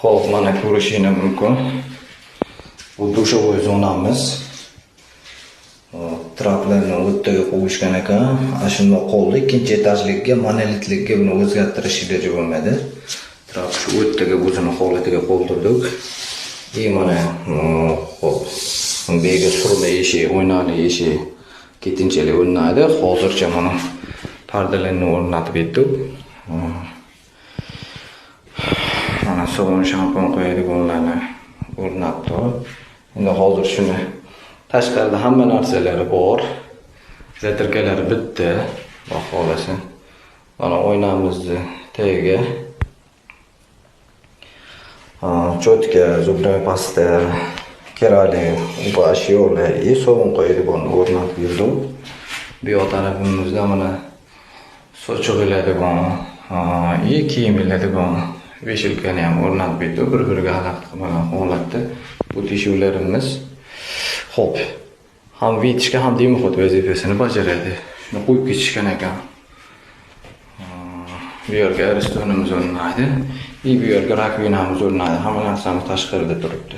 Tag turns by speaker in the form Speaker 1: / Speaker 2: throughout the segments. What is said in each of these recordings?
Speaker 1: Xo'p, mana ko'rishingiz mumkin. Bu dushovoy zonamiz. Traplarni o'rtaga qo'yishgan ekan. Shunda qoldi. Ikkinchi etajlikka, monolitlikka buni o'zgartirish iloji bo'lmadi. Trap shu o'rtaga o'zini holatiga qoldirdik. Mana xo'p, bunga surma eshik, o'ynali eshik ketinchalik o'rnadi. Hozircha mana pardalarni o'rnatib etdik. Mana sovun shampun qo'yadiganlarni o'rnatdik. Endi hozir shuni tashqarida hamma narsalari bor. Zatirkalari bitta, xohlasin. Mana oynamizni tagiga cho'tka, zubli pasta, kerakli bu ashyolar, sovun qo'yadigan o'rnatib yurdim. Bu yoq tarafimizda mana sochiq iladigan, kiyim iladigan veshilkani ham o'rnatib berdik. Bir-biriga aloqa qilmagan holatda bu teshuvlarimiz. Xo'p, ham vitishga ham dimoxod vazifasini bajaradi. Shuni qo'yib ketishgan ekan. Bu yerga aristonimiz o'rnaydi. Bu yerga rakvinamiz o'rnaydi. Hamma narsamiz tashqarida turibdi.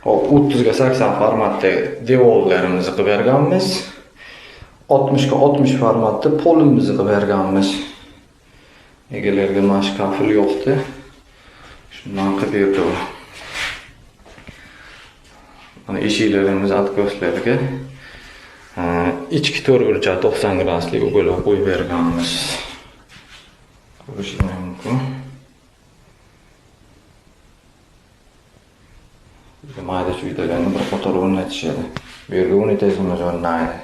Speaker 1: Hop, 30 ga 80 formatda devorlarimizni qilib berganmiz. 60 ga 60 formatda polimizni qilib berganmiz. Egalarga mashkafil yo'qdi. Shundan qilib berdik. Mana eshiklarimiz atkoslarga ichki to'r burchak 90 gradusli uglab qo'yib berganmiz. Ko'rishingiz mumkin. Mayda-chuydalarni bir qator o'rnatishadi. Bu yerga unitazimiz o'rnaydi.